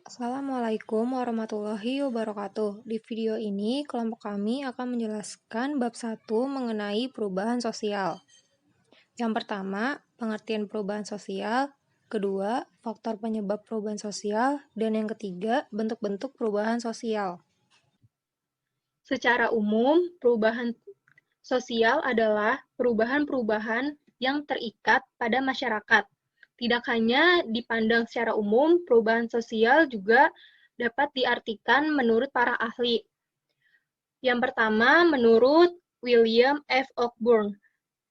Assalamualaikum warahmatullahi wabarakatuh. Di video ini, kelompok kami akan menjelaskan bab 1 mengenai perubahan sosial. Yang pertama, pengertian perubahan sosial. Kedua, faktor penyebab perubahan sosial. Dan yang ketiga, bentuk-bentuk perubahan sosial. Secara umum, perubahan sosial adalah perubahan-perubahan yang terikat pada masyarakat. Tidak hanya dipandang secara umum, perubahan sosial juga dapat diartikan menurut para ahli. Yang pertama, menurut William F. Cockburn,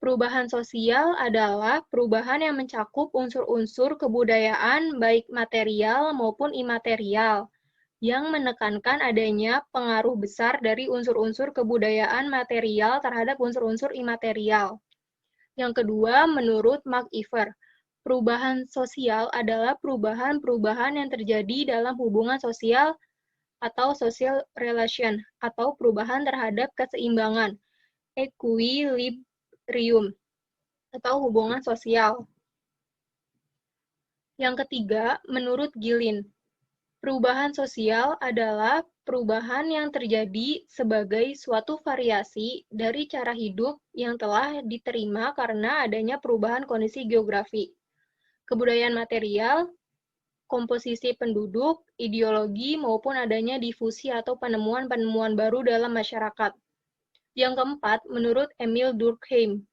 perubahan sosial adalah perubahan yang mencakup unsur-unsur kebudayaan baik material maupun imaterial, yang menekankan adanya pengaruh besar dari unsur-unsur kebudayaan material terhadap unsur-unsur imaterial. Yang kedua, menurut Mark Iver, perubahan sosial adalah perubahan-perubahan yang terjadi dalam hubungan sosial atau social relation, atau perubahan terhadap keseimbangan, equilibrium, atau hubungan sosial. Yang ketiga, menurut Gilin, perubahan sosial adalah perubahan yang terjadi sebagai suatu variasi dari cara hidup yang telah diterima karena adanya perubahan kondisi geografi, kebudayaan material, komposisi penduduk, ideologi, maupun adanya difusi atau penemuan-penemuan baru dalam masyarakat. Yang keempat, menurut Emil Durkheim,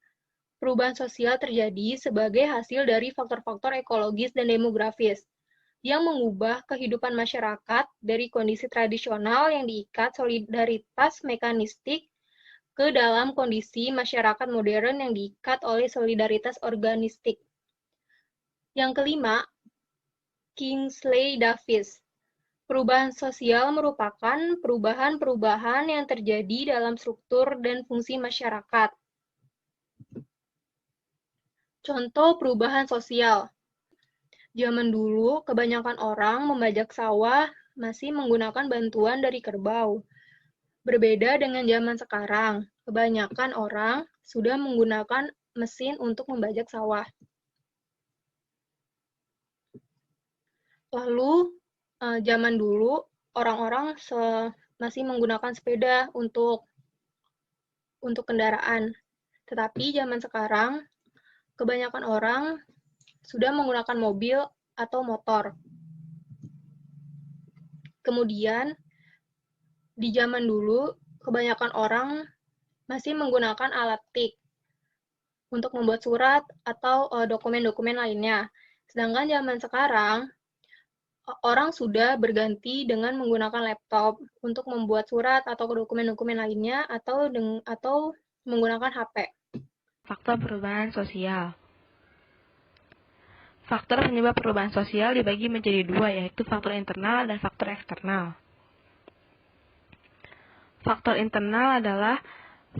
perubahan sosial terjadi sebagai hasil dari faktor-faktor ekologis dan demografis yang mengubah kehidupan masyarakat dari kondisi tradisional yang diikat solidaritas mekanistik ke dalam kondisi masyarakat modern yang diikat oleh solidaritas organistik. Yang kelima, Kingsley Davis. Perubahan sosial merupakan perubahan-perubahan yang terjadi dalam struktur dan fungsi masyarakat. Contoh perubahan sosial. Zaman dulu, kebanyakan orang membajak sawah masih menggunakan bantuan dari kerbau. Berbeda dengan zaman sekarang, kebanyakan orang sudah menggunakan mesin untuk membajak sawah. Lalu, zaman dulu, orang-orang masih menggunakan sepeda untuk kendaraan. Tetapi zaman sekarang, kebanyakan orang sudah menggunakan mobil atau motor. Kemudian, di zaman dulu, kebanyakan orang masih menggunakan alat tik untuk membuat surat atau dokumen-dokumen lainnya. Sedangkan zaman sekarang, orang sudah berganti dengan menggunakan laptop untuk membuat surat atau dokumen-dokumen lainnya atau menggunakan HP. Faktor perubahan sosial. Faktor penyebab perubahan sosial dibagi menjadi dua, yaitu faktor internal dan faktor eksternal. Faktor internal adalah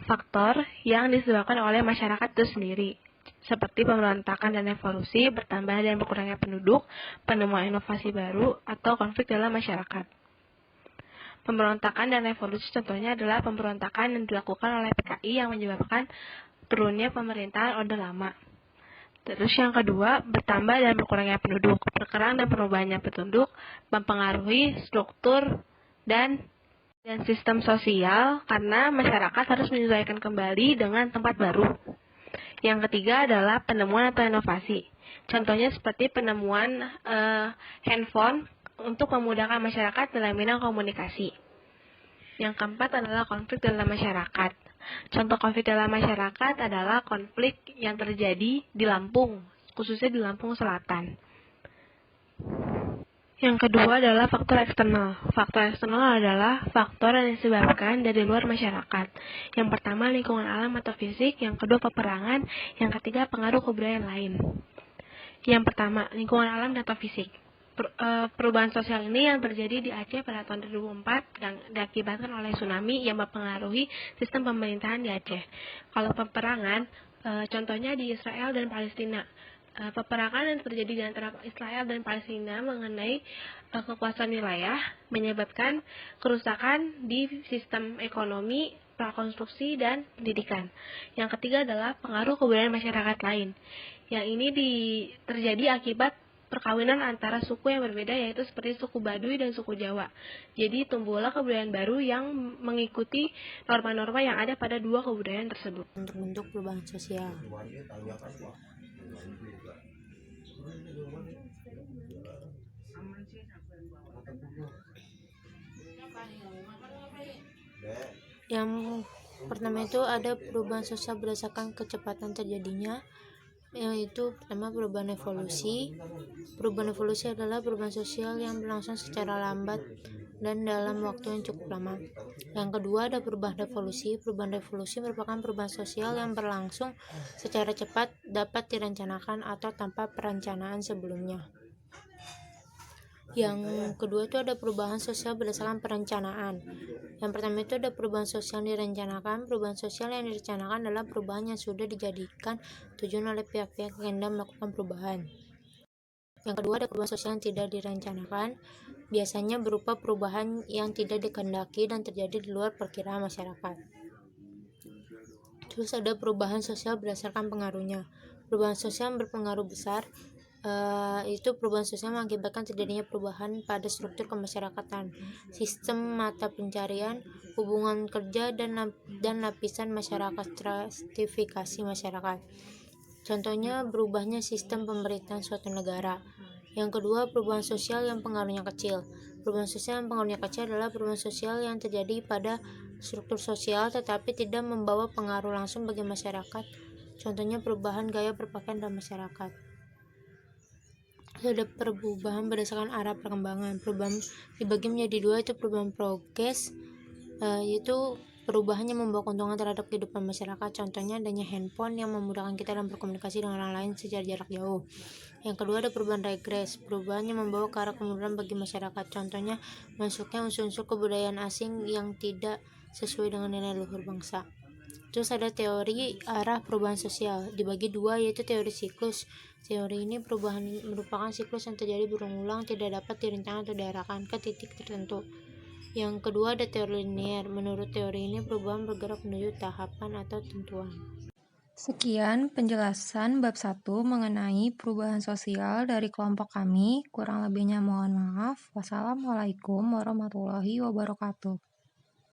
faktor yang disebabkan oleh masyarakat itu sendiri, seperti pemberontakan dan evolusi, bertambah dan berkurangnya penduduk, penemuan inovasi baru, atau konflik dalam masyarakat. Pemberontakan dan evolusi contohnya adalah pemberontakan yang dilakukan oleh PKI yang menyebabkan turunnya pemerintahan Orde Lama. Terus yang kedua, bertambah dan berkurangnya penduduk. Perkembangan dan perubahannya penduduk mempengaruhi struktur dan sistem sosial karena masyarakat harus menyesuaikan kembali dengan tempat baru. Yang ketiga adalah penemuan atau inovasi. Contohnya seperti penemuan handphone untuk memudahkan masyarakat dalam bidang komunikasi. Yang keempat adalah konflik dalam masyarakat. Contoh konflik dalam masyarakat adalah konflik yang terjadi di Lampung, khususnya di Lampung Selatan. Yang kedua adalah faktor eksternal. Faktor eksternal adalah faktor yang disebabkan dari luar masyarakat. Yang pertama lingkungan alam atau fisik, yang kedua peperangan, yang ketiga pengaruh kebudayaan lain. Yang pertama, lingkungan alam atau fisik. Perubahan sosial ini yang terjadi di Aceh pada tahun 2004 yang diakibatkan oleh tsunami yang mempengaruhi sistem pemerintahan di Aceh. Kalau peperangan, contohnya di Israel dan Palestina. Peperangan yang terjadi di antara Israel dan Palestina mengenai kekuasaan wilayah menyebabkan kerusakan di sistem ekonomi, prakonstruksi, dan pendidikan. Yang ketiga adalah pengaruh kebudayaan masyarakat lain. Yang ini terjadi akibat perkawinan antara suku yang berbeda, yaitu seperti suku Baduy dan suku Jawa. Jadi tumbuhlah kebudayaan baru yang mengikuti norma-norma yang ada pada dua kebudayaan tersebut. Untuk bentuk perubahan sosial. Yang pertama itu ada perubahan sosial berdasarkan kecepatan terjadinya, yaitu pertama perubahan evolusi. Perubahan evolusi adalah perubahan sosial yang berlangsung secara lambat dan dalam waktu yang cukup lama. Yang kedua ada perubahan revolusi. Perubahan revolusi merupakan perubahan sosial yang berlangsung secara cepat, dapat direncanakan atau tanpa perencanaan sebelumnya. Yang kedua itu ada perubahan sosial berdasarkan perencanaan. Yang pertama itu ada perubahan sosial yang direncanakan. Perubahan sosial yang direncanakan adalah perubahan yang sudah dijadikan tujuan oleh pihak-pihak yang hendak melakukan perubahan. Yang kedua ada perubahan sosial yang tidak direncanakan, biasanya berupa perubahan yang tidak dikehendaki dan terjadi di luar perkiraan masyarakat. Terus ada perubahan sosial berdasarkan pengaruhnya. Perubahan sosial yang berpengaruh besar, itu perubahan sosial mengakibatkan terjadinya perubahan pada struktur kemasyarakatan, sistem mata pencarian, hubungan kerja, dan lapisan masyarakat, stratifikasi masyarakat. Contohnya berubahnya sistem pemerintahan suatu negara. Yang kedua, perubahan sosial yang pengaruhnya kecil. Perubahan sosial yang pengaruhnya kecil adalah perubahan sosial yang terjadi pada struktur sosial tetapi tidak membawa pengaruh langsung bagi masyarakat. Contohnya perubahan gaya berpakaian dalam masyarakat. Ada perubahan berdasarkan arah perkembangan. Perubahan dibagi menjadi dua, itu perubahan progres, yaitu perubahan yang membawa keuntungan terhadap kehidupan masyarakat. Contohnya adanya handphone yang memudahkan kita dalam berkomunikasi dengan orang lain secara jarak jauh. Yang kedua ada perubahan regres, perubahan yang membawa ke arah kemunduran bagi masyarakat. Contohnya masuknya unsur-unsur kebudayaan asing yang tidak sesuai dengan nilai luhur bangsa. Terus ada teori arah perubahan sosial, dibagi dua, yaitu teori siklus. Teori ini perubahan merupakan siklus yang terjadi berulang-ulang, tidak dapat direncanakan atau diarahkan ke titik tertentu. Yang kedua ada teori linear. Menurut teori ini perubahan bergerak menuju tahapan atau tentuan. Sekian penjelasan bab 1 mengenai perubahan sosial dari kelompok kami. Kurang lebihnya mohon maaf. Wassalamualaikum warahmatullahi wabarakatuh.